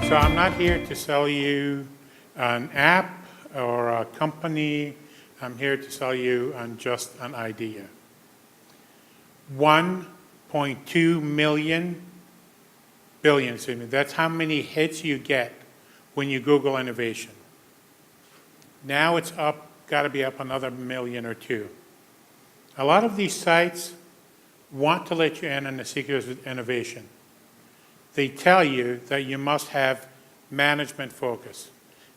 So I'm not here to sell you an app or a company. I'm here to sell you on just an idea. 1.2 billion, that's how many hits you get when you Google innovation. Now it's up, got to be up another million or two. A lot of these sites want to let you in on the secrets of innovation. They tell you that you must have management focus.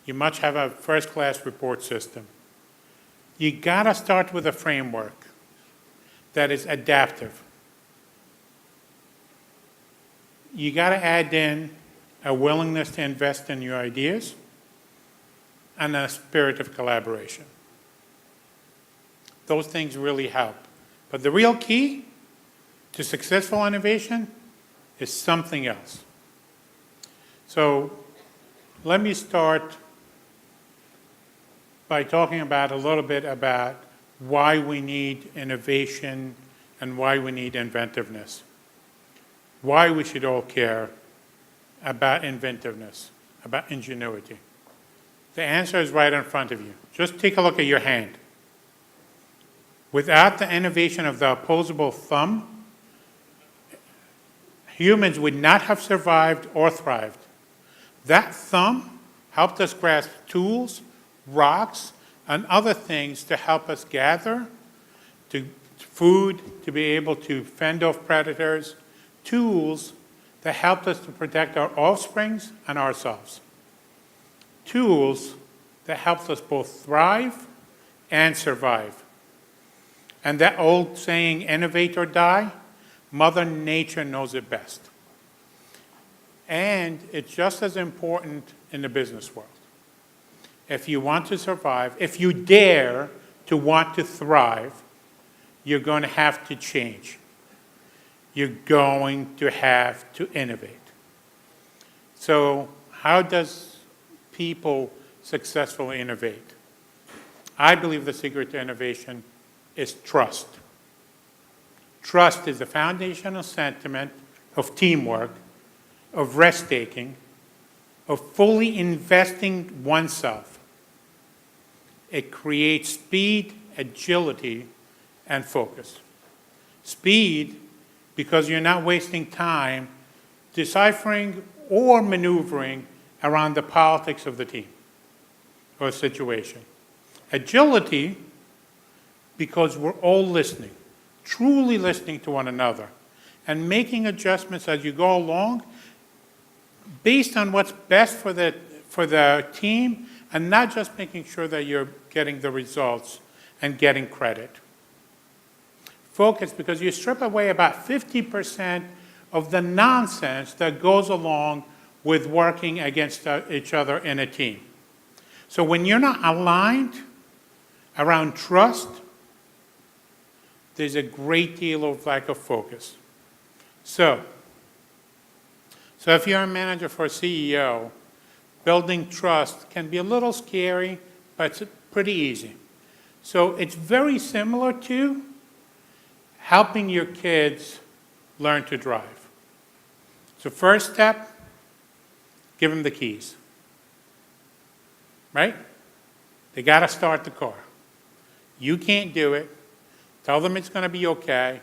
You must have a first-class report system. You got to start with a framework that is adaptive. You got to add in a willingness to invest in your ideas and a spirit of collaboration. Those things really help. But the real key to successful innovation is something else. So let me start by talking about a little bit about why we need innovation and why we need inventiveness. Why we should all care about inventiveness, about ingenuity. The answer is right in front of you. Just take a look at your hand. Without the innovation of the opposable thumb, humans would not have survived or thrived. That thumb helped us grasp tools, rocks, and other things to help us gather, to food, to be able to fend off predators, tools that helped us to protect our offsprings and ourselves. Tools that helped us both thrive and survive. And that old saying, innovate or die, Mother Nature knows it best. And it's just as important in the business world. If you want to survive, if you dare to want to thrive, you're going to have to change. You're going to have to innovate. So how does people successfully innovate? I believe the secret to innovation is trust. Trust is the foundational sentiment of teamwork, of risk-taking, of fully investing oneself. It creates speed, agility, and focus. Speed, because you're not wasting time deciphering or maneuvering around the politics of the team or situation. Agility, because we're all listening, truly listening to one another, and making adjustments as you go along based on what's best for the team, and not just making sure that you're getting the results and getting credit. Focus, because you strip away about 50% of the nonsense that goes along with working against each other in a team. So when you're not aligned around trust, there's a great deal of lack of focus. So if you're a manager for a CEO, building trust can be a little scary, but it's pretty easy. So it's very similar to helping your kids learn to drive. So first step, give them the keys. Right? They got to start the car. You can't do it. Tell them it's going to be okay.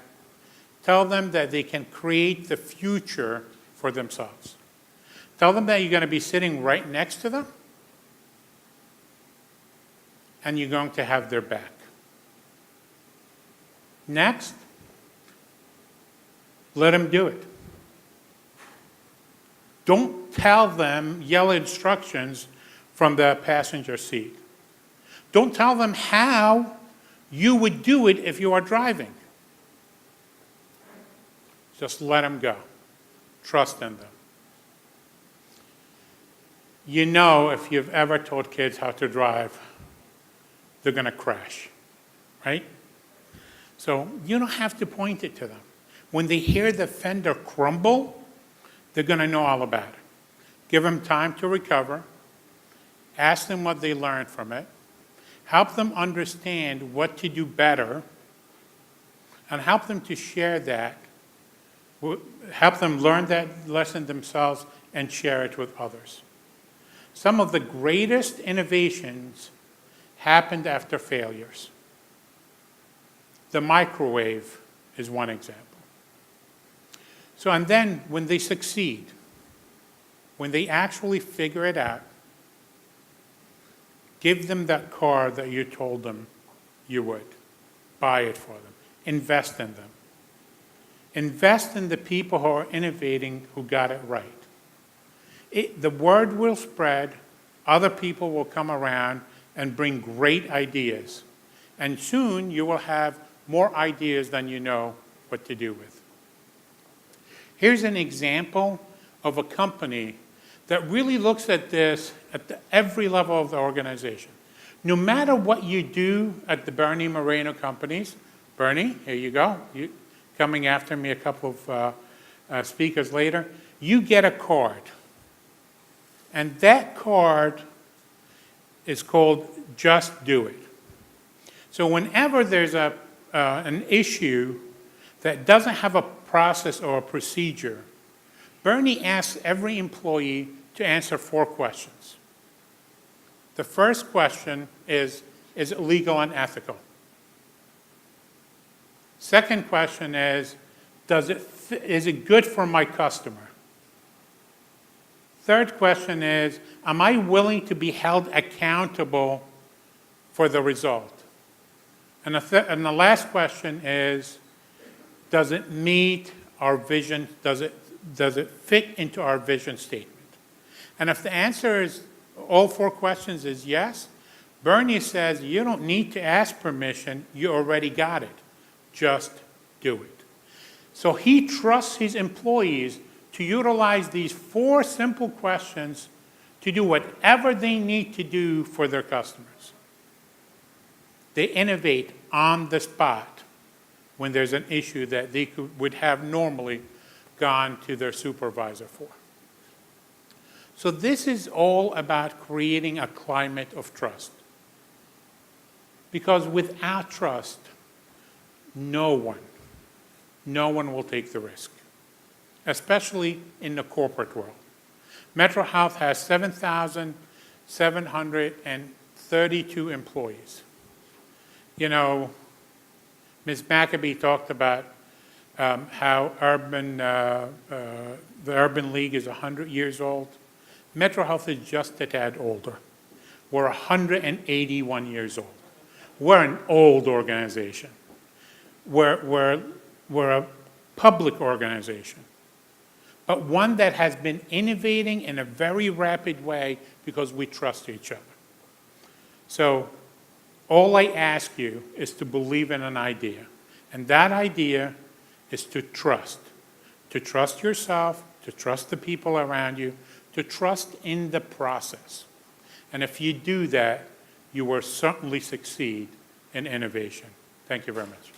Tell them that they can create the future for themselves. Tell them that you're going to be sitting right next to them and you're going to have their back. Next, let them do it. Don't tell them, yell instructions from the passenger seat. Don't tell them how you would do it if you are driving. Just let them go. Trust in them. You know, if you've ever taught kids how to drive, they're going to crash, right? So you don't have to point it to them. When they hear the fender crumble, they're going to know all about it. Give them time to recover. Ask them what they learned from it. Help them understand what to do better, and help them to share that, help them learn that lesson themselves and share it with others. Some of the greatest innovations happened after failures. The microwave is one example. So, and then when they succeed, when they actually figure it out, give them that car that you told them you would. Buy it for them. Invest in them. Invest in the people who are innovating, who got it right. The word will spread. Other people will come around and bring great ideas. And soon you will have more ideas than you know what to do with. Here's an example of a company that really looks at this at every level of the organization. No matter what you do at the Bernie Moreno companies, Bernie, here you go, you coming after me a couple of speakers later, you get a card. And that card is called Just Do It. So whenever there's an issue that doesn't have a process or a procedure, Bernie asks every employee to answer 4 questions. The first question is it legal and ethical? Second question is it good for my customer? Third question is, am I willing to be held accountable for the result? And the last question is, does it meet our vision? Does it fit into our vision statement? And if the answer is all 4 questions is yes, Bernie says you don't need to ask permission, you already got it. Just do it. So he trusts his employees to utilize these 4 simple questions to do whatever they need to do for their customers. They innovate on the spot when there's an issue that they would have normally gone to their supervisor for. So this is all about creating a climate of trust. Because without trust, no one will take the risk, especially in the corporate world. MetroHealth has 7,732 employees. You know, Ms. McAbee talked about how the Urban League is 100 years old. MetroHealth is just a tad older. We're 181 years old. We're an old organization. We're a public organization, but one that has been innovating in a very rapid way because we trust each other. So all I ask you is to believe in an idea, and that idea is to trust yourself, to trust the people around you, to trust in the process. And if you do that, you will certainly succeed in innovation. Thank you very much.